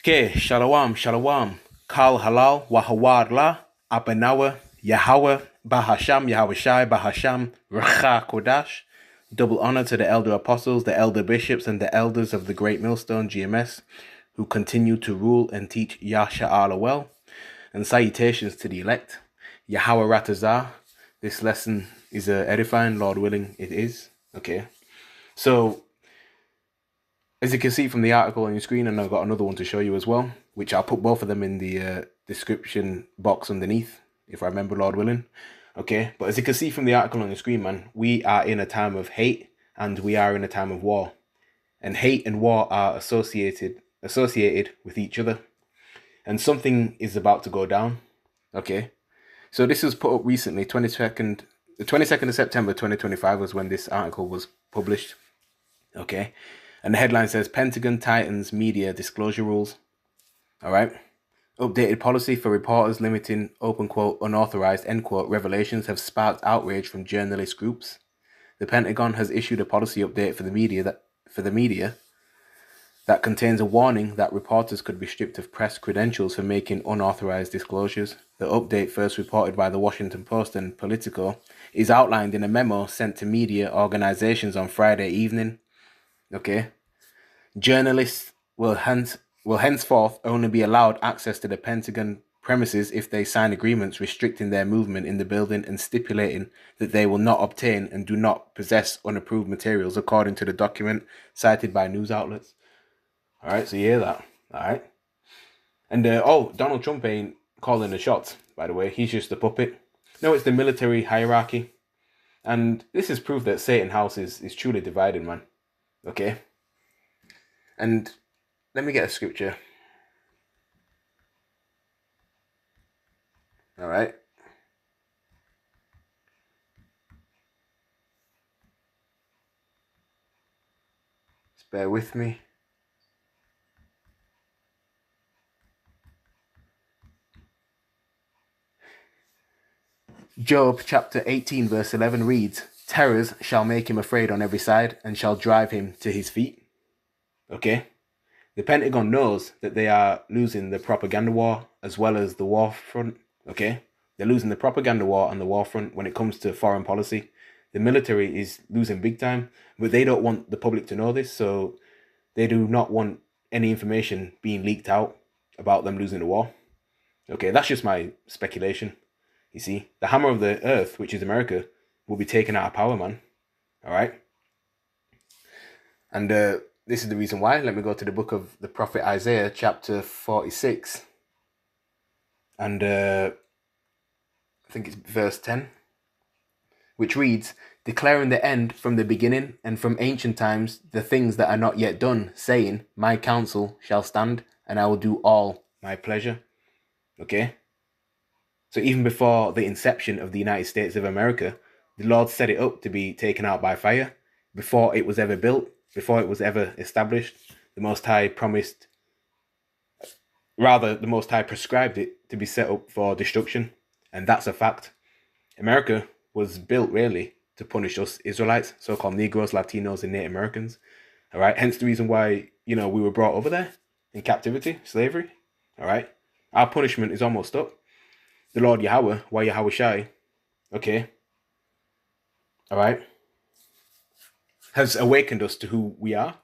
Okay, shalom, shalom. Kal halal, wahawad la, abanawa, Yahweh, Bahasham, Yahweh Shai, Bahasham, Racha Kodash. Double honor to the elder apostles, the elder bishops, and the elders of the great millstone, GMS, who continue to rule and teach Yasha'Allah well. And salutations to the elect, Yahweh Ratazah. This lesson is edifying, Lord willing, it is. Okay, so as you can see from the article on your screen, and I've got another one to show you as well, which I'll put both of them in the description box underneath, if I remember, Lord willing. Okay, but as you can see from the article on the screen, man, we are in a time of hate and we are in a time of war. And hate and war are associated with each other. And something is about to go down. Okay, so this was put up recently, the 22nd of September 2025 was when this article was published. Okay, and the headline says Pentagon tightens media disclosure rules. All right. Updated policy for reporters limiting open quote unauthorized end quote revelations have sparked outrage from journalist groups. The Pentagon has issued a policy update for the media that contains a warning that reporters could be stripped of press credentials for making unauthorized disclosures. The update, first reported by the Washington Post and Politico, is outlined in a memo sent to media organizations on Friday evening. Okay. Journalists will henceforth only be allowed access to the Pentagon premises if they sign agreements restricting their movement in the building and stipulating that they will not obtain and do not possess unapproved materials, according to the document cited by news outlets. All right, so you hear that. All right. And, Donald Trump ain't calling the shots, by the way. He's just a puppet. No, it's the military hierarchy. And this is proof that Satan House is truly divided, man. Okay? And let me get a scripture. All right. Just bear with me. Job chapter 18 verse 11 reads, "Terrors shall make him afraid on every side and shall drive him to his feet." Okay? The Pentagon knows that they are losing the propaganda war as well as the war front. Okay? They're losing the propaganda war and the war front when it comes to foreign policy. The military is losing big time, but they don't want the public to know this, so they do not want any information being leaked out about them losing the war. Okay, that's just my speculation. You see, the hammer of the earth, which is America, will be taken out of power, man. All right? And this is the reason why. Let me go to the book of the prophet Isaiah, chapter 46. And I think it's verse 10, which reads, "Declaring the end from the beginning and from ancient times the things that are not yet done, saying, my counsel shall stand, and I will do all my pleasure." Okay? So even before the inception of the United States of America, the Lord set it up to be taken out by fire. Before it was ever built, before it was ever established, the Most High prescribed it to be set up for destruction. And that's a fact. America was built really to punish us Israelites, so-called Negroes, Latinos, and Native Americans. All right. Hence the reason why, we were brought over there in captivity, slavery. All right. Our punishment is almost up. The Lord Yahweh, why Yahweh Shai, okay, all right, has awakened us to who we are.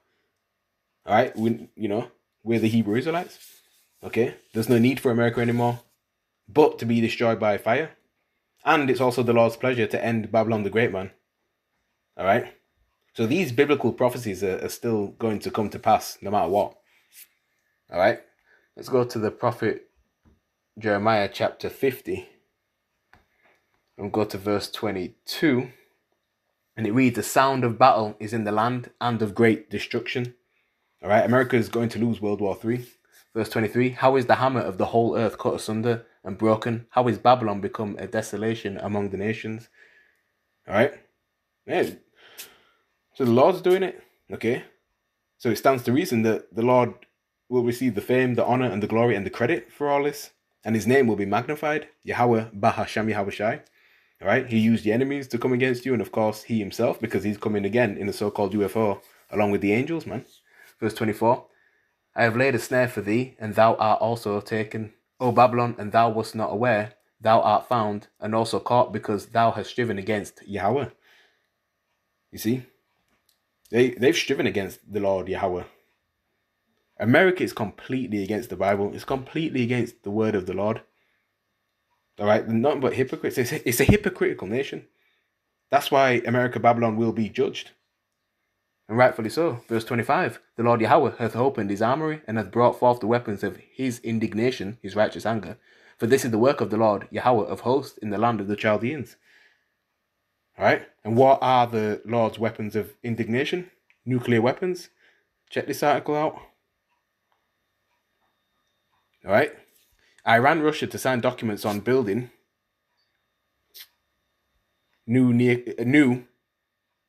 All right, we're the Hebrew Israelites. Okay, there's no need for America anymore, but to be destroyed by fire. And it's also the Lord's pleasure to end Babylon the Great, man. All right, so these biblical prophecies are still going to come to pass no matter what. All right, let's go to the prophet Jeremiah chapter 50 and go to verse 22. And it reads, "The sound of battle is in the land and of great destruction." All right, America is going to lose World War III. Verse 23, "How is the hammer of the whole earth cut asunder and broken? How is Babylon become a desolation among the nations?" All right. Yeah. So the Lord's doing it. Okay. So it stands to reason that the Lord will receive the fame, the honor, and the glory and the credit for all this. And his name will be magnified. Yahweh Bahasham Yahweh Shai. All right. He used the enemies to come against you. And of course, he himself, because he's coming again in a so-called UFO along with the angels, man. Verse 24. I have laid a snare for thee, and thou art also taken. O Babylon, and thou wast not aware, thou art found, and also caught, because thou hast striven against Yahweh. You see? They've striven against the Lord Yahweh. America is completely against the Bible. It's completely against the word of the Lord. All right? They're nothing but hypocrites. It's a hypocritical nation. That's why America, Babylon will be judged. And rightfully so. Verse 25, the Lord Yahweh hath opened his armory, and hath brought forth the weapons of his indignation, his righteous anger. For this is the work of the Lord Yahweh of hosts in the land of the Chaldeans. All right? And what are the Lord's weapons of indignation? Nuclear weapons. Check this article out. All right? Iran, Russia to sign documents on building new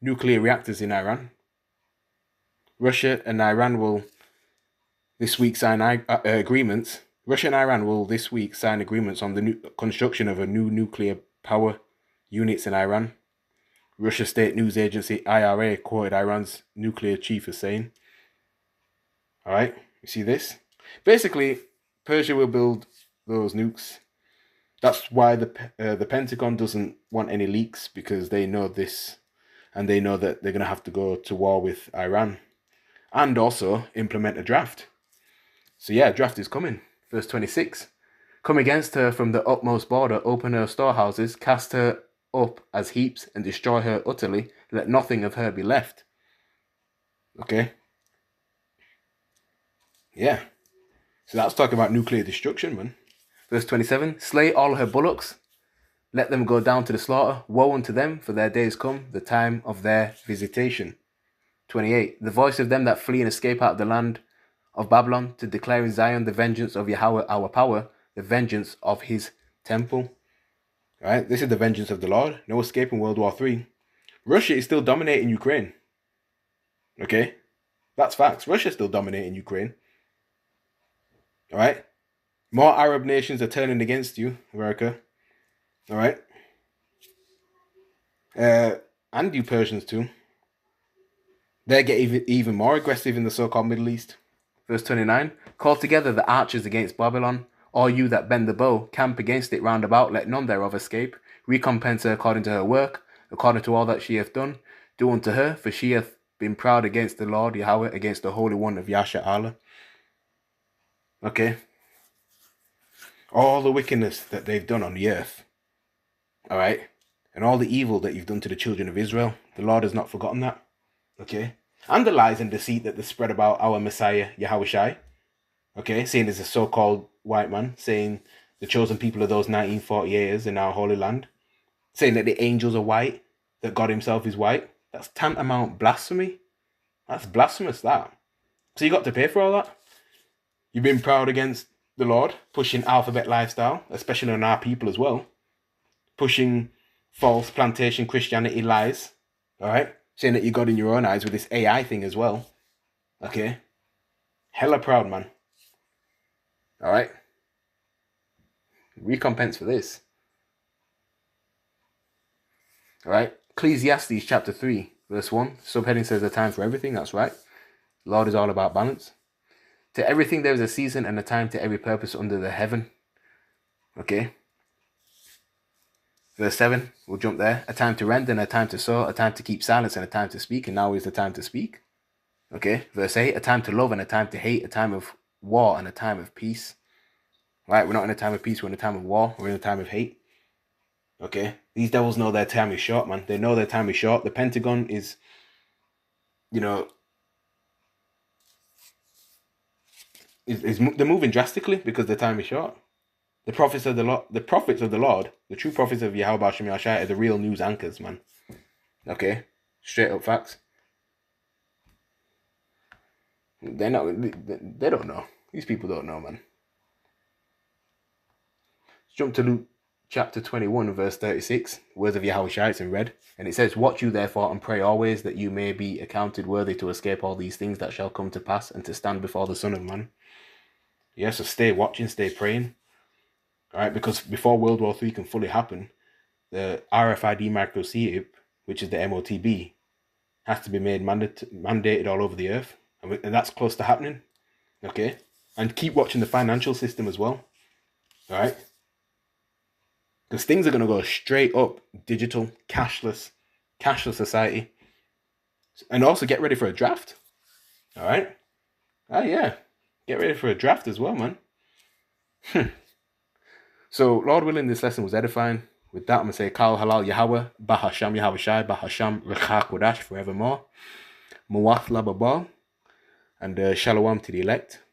nuclear reactors in Iran. Russia and Iran will this week sign agreements. Russia and Iran will this week sign agreements on the construction of a new nuclear power units in Iran. Russia state news agency IRA quoted Iran's nuclear chief as saying. All right, you see this? Basically, Persia will build those nukes. That's why the Pentagon doesn't want any leaks, because they know this, and they know that they're going to have to go to war with Iran, and also implement a draft. So yeah, draft is coming. Verse 26. Come against her from the utmost border, open her storehouses, cast her up as heaps, and destroy her utterly. Let nothing of her be left. Okay. Yeah. So that's talking about nuclear destruction, man. Verse 27. Slay all her bullocks. Let them go down to the slaughter. Woe unto them, for their days come, the time of their visitation. 28. The voice of them that flee and escape out of the land of Babylon, to declare in Zion the vengeance of Yahweh our power, the vengeance of his temple. All right, this is the vengeance of the Lord. No escaping World War III. Russia is still dominating Ukraine. Okay, that's facts. Russia's still dominating Ukraine. All right, more Arab nations are turning against you, America. All right, and you Persians too. They get even more aggressive in the so-called Middle East. Verse 29, call together the archers against Babylon, all you that bend the bow, camp against it round about, let none thereof escape. Recompense her according to her work, according to all that she hath done. Do unto her, for she hath been proud against the Lord Yahweh, against the Holy One of Yasha Allah. Okay. All the wickedness that they've done on the earth. All right. And all the evil that you've done to the children of Israel. The Lord has not forgotten that. Okay. And the lies and deceit that they spread about our Messiah, Yahushai. Okay, saying there's a so-called white man, saying the chosen people of those 1948ers in our holy land, saying that the angels are white, that God himself is white. That's tantamount blasphemy. That's blasphemous, that. So you got to pay for all that. You've been proud against the Lord, pushing alphabet lifestyle, especially on our people as well. Pushing false plantation Christianity lies. All right? Saying that you're God in your own eyes with this AI thing as well. Okay? Hella proud, man. All right? Recompense for this. All right? Ecclesiastes chapter 3, verse 1. Subheading says a time for everything. That's right. The Lord is all about balance. To everything there is a season and a time to every purpose under the heaven. Okay? Verse 7, we'll jump there. A time to rend and a time to sow, a time to keep silence and a time to speak, and now is the time to speak. Okay? Verse 8, a time to love and a time to hate, a time of war and a time of peace. Right? We're not in a time of peace, we're in a time of war, we're in a time of hate. Okay? These devils know their time is short, man. They know their time is short. The Pentagon is, they're moving drastically because the time is short. The prophets of the Lord, the true prophets of Yahweh Hashem Yahshai are the real news anchors, man. Okay? Straight up facts. They don't know. These people don't know, man. Let's jump to Luke chapter 21, verse 36. Words of Yahweh Shai, it's in red. And it says, watch you therefore and pray always, that you may be accounted worthy to escape all these things that shall come to pass, and to stand before the Son of Man. Yeah, so stay watching, stay praying. All right, because before World War III can fully happen, the RFID microchip, which is the MOTB, has to be made mandated all over the earth. And that's close to happening. Okay? And keep watching the financial system as well. All right? Because things are going to go straight up digital, cashless society. And also get ready for a draft. All right? Oh, yeah. Get ready for a draft as well, man. So, Lord willing, this lesson was edifying. With that, I'm going to say, Kal Halal Yahweh, Bahasham Yahweh Shai, Bahasham Recha Kodash forevermore. Muwath Lababal, and Shalom to the elect.